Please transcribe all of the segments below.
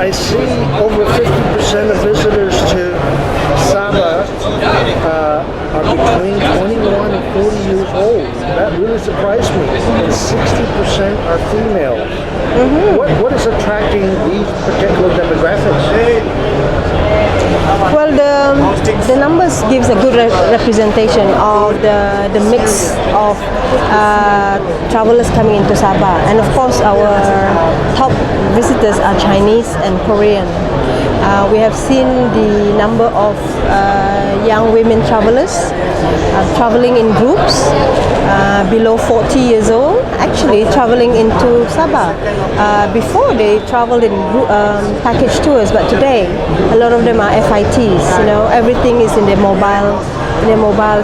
I see over 50% of visitors to Sabah are between 21 and 40 years old. That really surprised me. And 60% are female. What is attracting these particular demographics? Well, the numbers gives a good representation of the mix of travelers coming into Sabah, and of course our top visitors are Chinese and Korean. We have seen the number of young women travelers traveling in groups below 40 years old, actually traveling into Sabah. Before they traveled in package tours, but today a lot of them are FITs. Everything is in their mobile.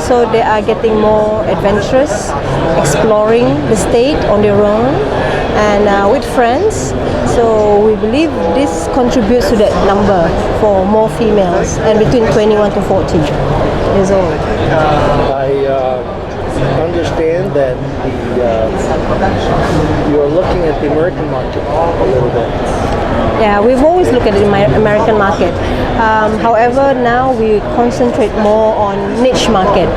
So they are getting more adventurous, exploring the state on their own and with friends. So we believe this contributes to that number for more females and between 21 to 40 years old. I understand that you're looking at the American market a little bit. Yeah, we've always looked at the American market. However, now we concentrate more on niche market.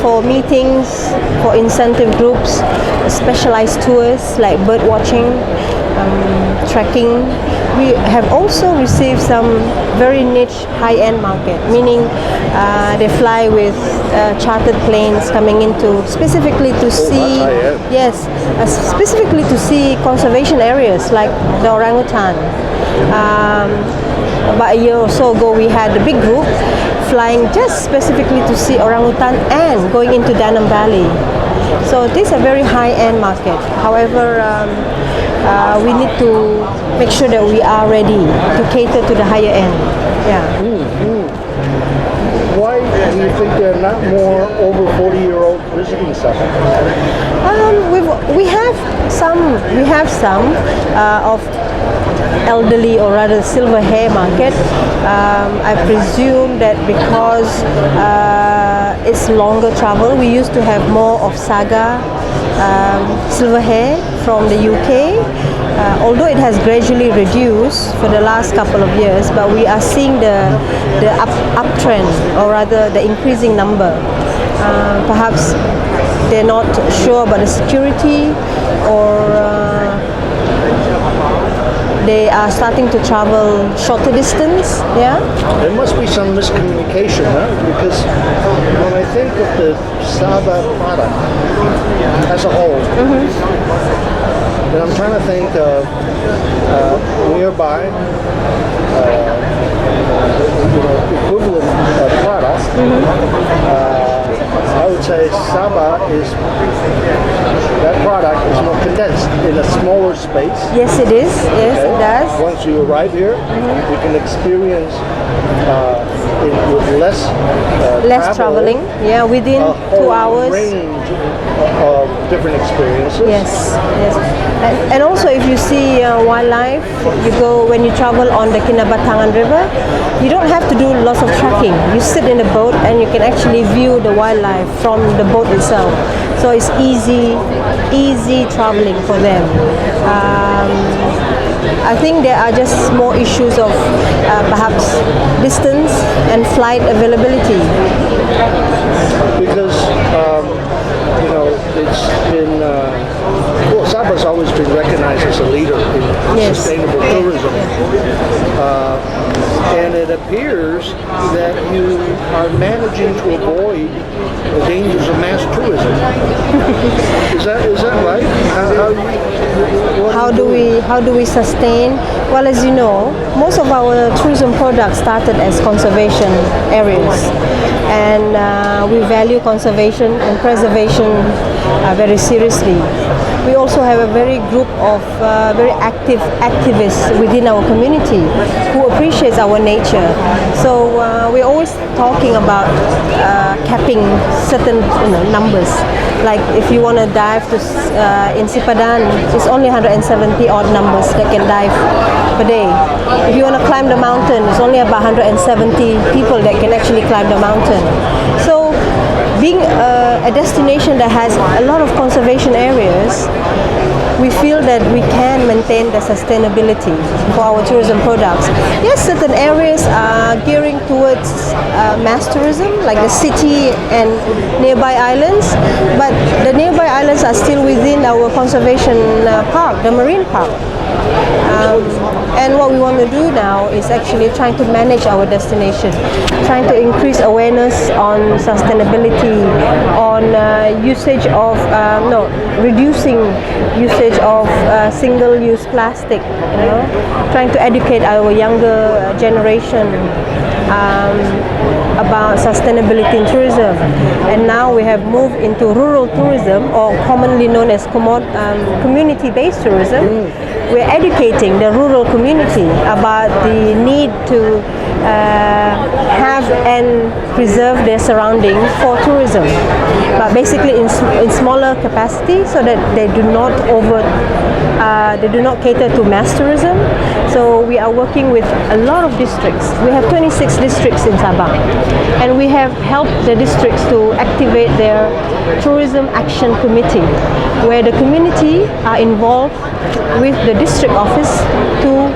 For meetings, for incentive groups, specialized tours like bird watching, trekking. We have also received some very niche high-end market, meaning they fly with chartered planes coming into specifically to see, specifically to see conservation areas like the orangutan. About a year or so ago, we had a big group flying just specifically to see orangutan and going into Danam Valley. So this is a very high-end market. However, we need to make sure that we are ready to cater to the higher end. Yeah. Why do you think there are not more over 40-year-olds visiting Sabah? We have some of elderly or rather silver hair market. I presume that because it's longer travel, we used to have more of Saga silver hair from the UK. Although it has gradually reduced for the last couple of years, but we are seeing the uptrend, or rather the increasing number. Perhaps they're not sure about the security, or they are starting to travel shorter distance. Yeah. There must be some miscommunication, because when I think of the Sabah product as a whole, and I'm trying to think of nearby equivalent product. I would say Sabah that product is more condensed in a smaller space. Yes, it is. Yes, it does. Once you arrive here, you can experience with less traveling. Yeah, within 2 hours. Range of different experiences. Yes. And also, if you see wildlife, when you travel on the Kinabatangan River, you don't have to do lots of trekking. You sit in the boat and you can actually view the wildlife from the boat itself. So it's easy traveling for them. I think there are just more issues of perhaps distance and flight availability. Because it's been Sabah's always been recognized as a leader in sustainable tourism. And it appears that you are managing to avoid the dangers of mass tourism. Is that right? How do we sustain? Well, as you know, most of our tourism products started as conservation areas, and we value conservation and preservation very seriously. We also have a very group of very active activists within our community who appreciates our nature. So we're always talking about capping certain numbers. Like if you want to dive to in Sipadan, it's only 170 odd numbers that can dive per day. If you want to climb the mountain, it's only about 170 people that can actually climb the mountain. So being a destination that has a lot of conservation areas, we feel that we can maintain the sustainability for our tourism products. Yes, certain areas are gearing towards mass tourism, like the city and nearby islands, but the nearby islands are still within our conservation park, the marine park. And what we want to do now is actually trying to manage our destination, trying to increase awareness on sustainability, on usage of, reducing usage of single-use plastic, trying to educate our younger generation about sustainability in tourism. And now we have moved into rural tourism, or commonly known as community-based tourism. We're educating the rural community about the need to have and preserve their surrounding for tourism, but basically in smaller capacity, so that they do not cater to mass tourism. So we are working with a lot of districts. We have 26 districts in Sabah, and we have helped the districts to activate their tourism action committee, where the community are involved with the district office to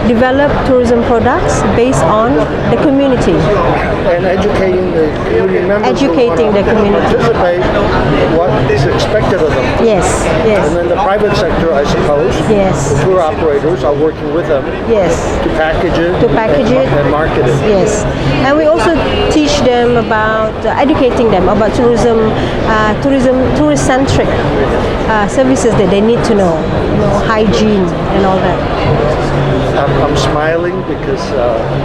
develop tourism products based on the community. And educating the community members Educating the community. Participate what is expected of them. Yes, yes. And then the private sector, I suppose, Yes. the tour operators are working with them Yes. to package it, and market it. Yes, and we also teach them about educating them about tourist-centric services that they need to know, hygiene and all that. I'm smiling because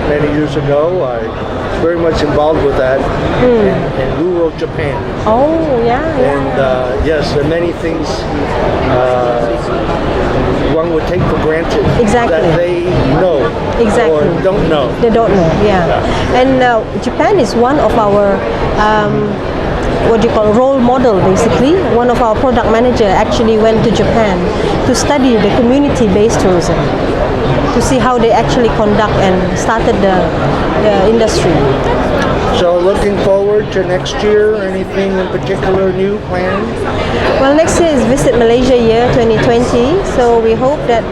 many years ago I was very much involved with that in rural Japan. Oh, yeah. And yes, there are many things one would take for granted Exactly. that they know Exactly. or don't know. They don't know, yeah. And Japan is one of our role model, basically. One of our product manager actually went to Japan to study the community-based tourism, to see how they actually conduct and started the industry. So looking forward to next year, anything in particular new planned? Well, next year is Visit Malaysia Year 2020, so we hope that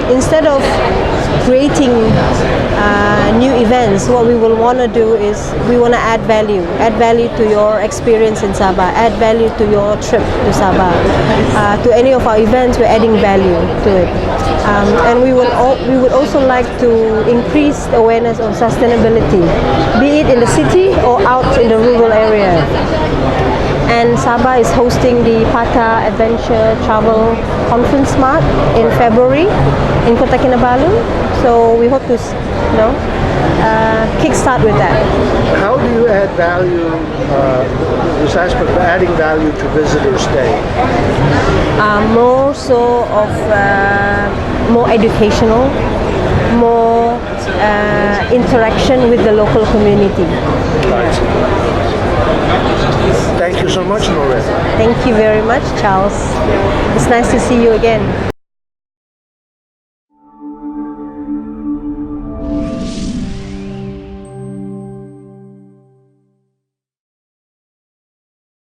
instead of creating new events, what we will want to do is we want to add value to your experience in Sabah, add value to your trip to Sabah. To any of our events, we're adding value to it. And we would also like to increase awareness on sustainability, be it in the city or out in the rural area. And Sabah is hosting the Pata Adventure Travel Conference Mart in February in Kota Kinabalu. So we hope to, kickstart with that. How do you add value, this aspect of adding value to visitor stay? More so of more educational, more interaction with the local community. Right. Thank you so much, Noreen. Thank you very much, Charles. It's nice to see you again.